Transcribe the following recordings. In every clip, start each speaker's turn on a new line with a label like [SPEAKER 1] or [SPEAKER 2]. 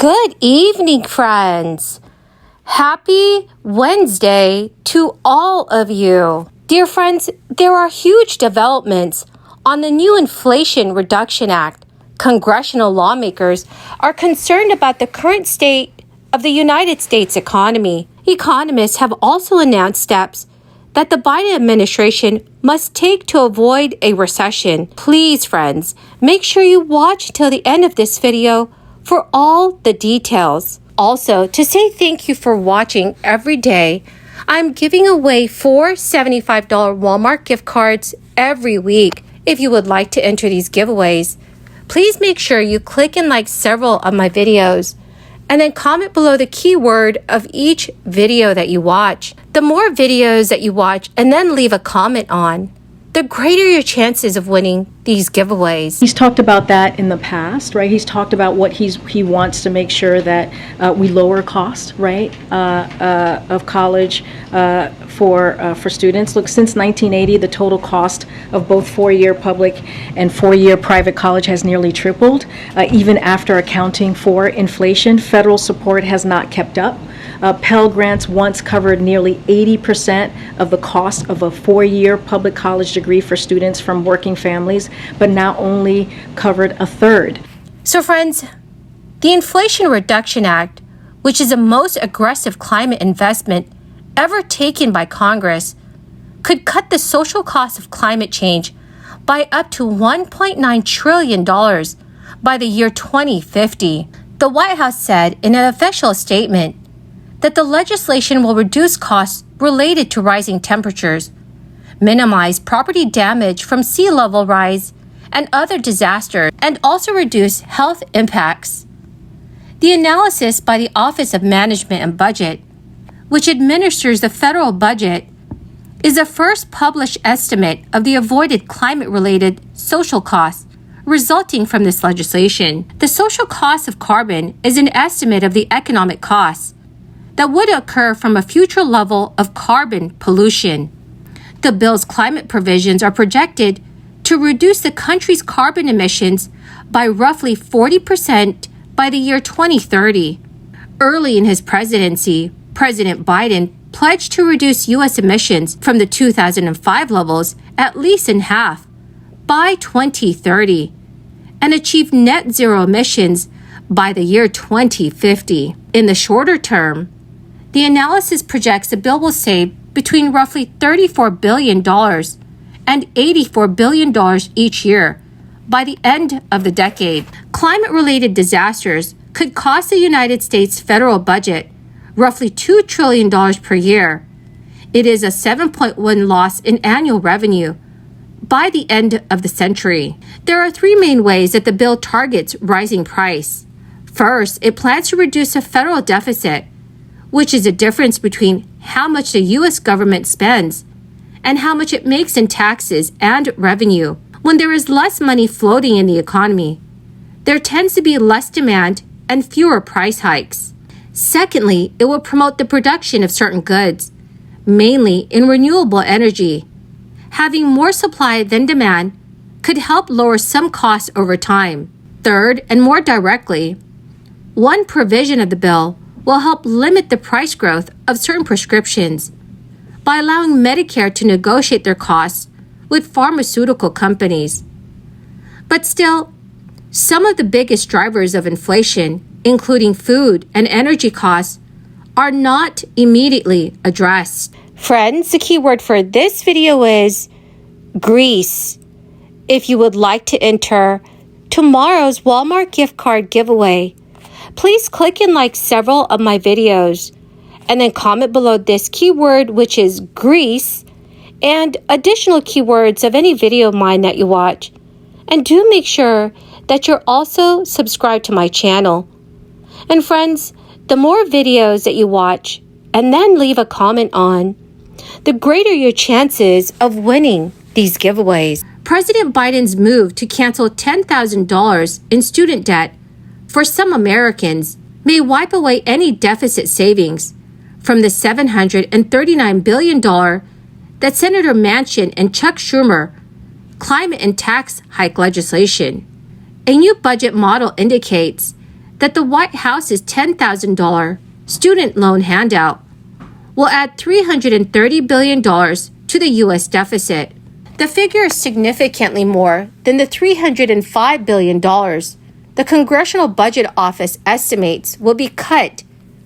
[SPEAKER 1] Good evening, friends. Happy Wednesday to all of you. Dear friends, there are huge developments on the new Inflation Reduction Act. Congressional lawmakers are concerned about the current state of the United States economy. Economists have also announced steps that the Biden administration must take to avoid a recession. Please, friends, make sure you watch till the end of this video for all the details. Also, to say thank you for watching every day, I'm giving away 4 $75 Walmart gift cards every week. If you would like to enter these giveaways, please make sure you click and like several of my videos, and then comment below the keyword of each video that you watch. The more videos that you watch and then leave a comment on, the greater your chances of winning these giveaways.
[SPEAKER 2] He's talked about that in the past, right? He's talked about what he wants to make sure that we lower cost, right, of college for students. Look, since 1980, the total cost of both four-year public and four-year private college has nearly tripled. Even after accounting for inflation, federal support has not kept up. Pell Grants once covered nearly 80% of the cost of a four-year public college degree for students from working families, but now only covered a third.
[SPEAKER 1] So friends, the Inflation Reduction Act, which is the most aggressive climate investment ever taken by Congress, could cut the social cost of climate change by up to $1.9 trillion by the year 2050. The White House said in an official statement that the legislation will reduce costs related to rising temperatures, minimize property damage from sea level rise and other disasters, and also reduce health impacts. The analysis by the Office of Management and Budget, which administers the federal budget, is the first published estimate of the avoided climate-related social costs resulting from this legislation. The social cost of carbon is an estimate of the economic costs that would occur from a future level of carbon pollution. The bill's climate provisions are projected to reduce the country's carbon emissions by roughly 40% by the year 2030. Early in his presidency, President Biden pledged to reduce U.S. emissions from the 2005 levels at least in half by 2030 and achieve net zero emissions by the year 2050. In the shorter term, the analysis projects the bill will save between roughly $34 billion and $84 billion each year by the end of the decade. Climate-related disasters could cost the United States federal budget roughly $2 trillion per year. It is a 7.1% loss in annual revenue by the end of the century. There are three main ways that the bill targets rising price. First, it plans to reduce the federal deficit, which is the difference between how much the U.S. government spends and how much it makes in taxes and revenue. When there is less money floating in the economy, there tends to be less demand and fewer price hikes. Secondly, it will promote the production of certain goods, mainly in renewable energy. Having more supply than demand could help lower some costs over time. Third, and more directly, one provision of the bill will help limit the price growth of certain prescriptions by allowing Medicare to negotiate their costs with pharmaceutical companies. But still, some of the biggest drivers of inflation, including food and energy costs, are not immediately addressed. Friends, the keyword for this video is Greece. If you would like to enter tomorrow's Walmart gift card giveaway, please click and like several of my videos and then comment below this keyword, which is Greece, and additional keywords of any video of mine that you watch. And do make sure that you're also subscribed to my channel. And friends, the more videos that you watch and then leave a comment on, the greater your chances of winning these giveaways. President Biden's move to cancel $10,000 in student debt for some Americans may wipe away any deficit savings from the $739 billion that Senator Manchin and Chuck Schumer climate and tax hike legislation. A new budget model indicates that the White House's $10,000 student loan handout will add $330 billion to the U.S. deficit. The figure is significantly more than the $305 billion the Congressional Budget Office estimates will be cut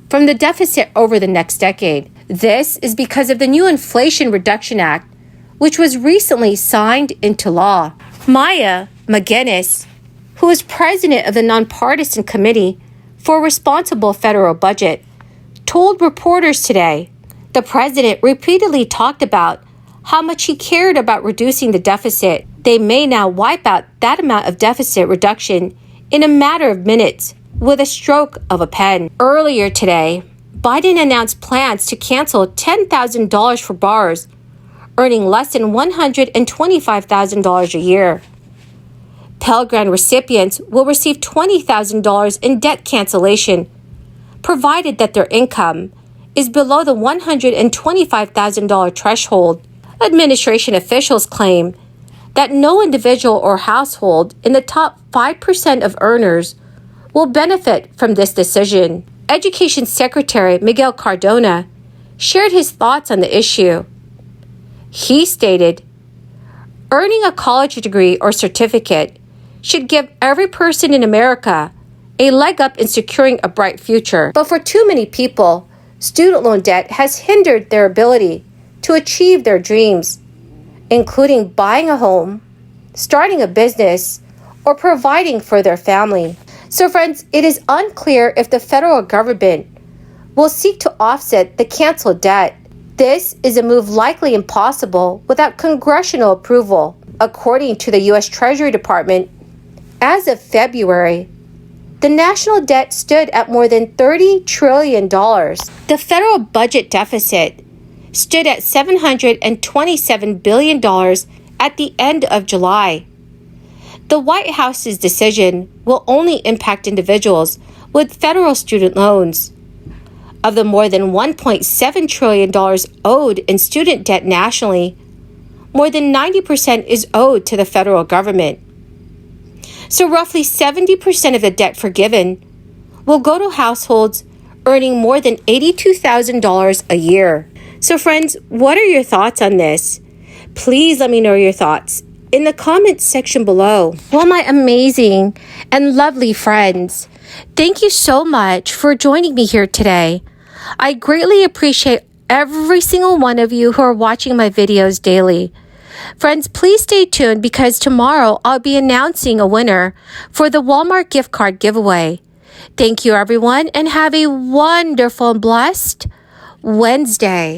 [SPEAKER 1] from the deficit over the next decade. This is because of the new Inflation Reduction Act, which was recently signed into law. Maya McGuinness, who is president of the Nonpartisan Committee for a Responsible Federal Budget, told reporters today the president repeatedly talked about how much he cared about reducing the deficit. They may now wipe out that amount of deficit reduction in a matter of minutes with a stroke of a pen. Earlier today, Biden announced plans to cancel $10,000 for borrowers earning less than $125,000 a year. Pell Grant recipients will receive $20,000 in debt cancellation, provided that their income is below the $125,000 threshold. Administration officials claim that no individual or household in the top 5% of earners will benefit from this decision. Education Secretary Miguel Cardona shared his thoughts on the issue. He stated, "Earning a college degree or certificate should give every person in America a leg up in securing a bright future. But for too many people, student loan debt has hindered their ability to achieve their dreams, including buying a home, starting a business, or providing for their family." So friends, it is unclear if the federal government will seek to offset the canceled debt. This is a move likely impossible without congressional approval. According to the U.S. Treasury Department, as of February, the national debt stood at more than $30 trillion. The federal budget deficit stood at $727 billion at the end of July. The White House's decision will only impact individuals with federal student loans. Of the more than $1.7 trillion owed in student debt nationally, more than 90% is owed to the federal government. So roughly 70% of the debt forgiven will go to households earning more than $82,000 a year. So friends, what are your thoughts on this? Please let me know your thoughts in the comments section below. Well, my amazing and lovely friends, thank you so much for joining me here today. I greatly appreciate every single one of you who are watching my videos daily. Friends, please stay tuned because tomorrow I'll be announcing a winner for the Walmart gift card giveaway. Thank you, everyone, and have a wonderful and blessed Wednesday.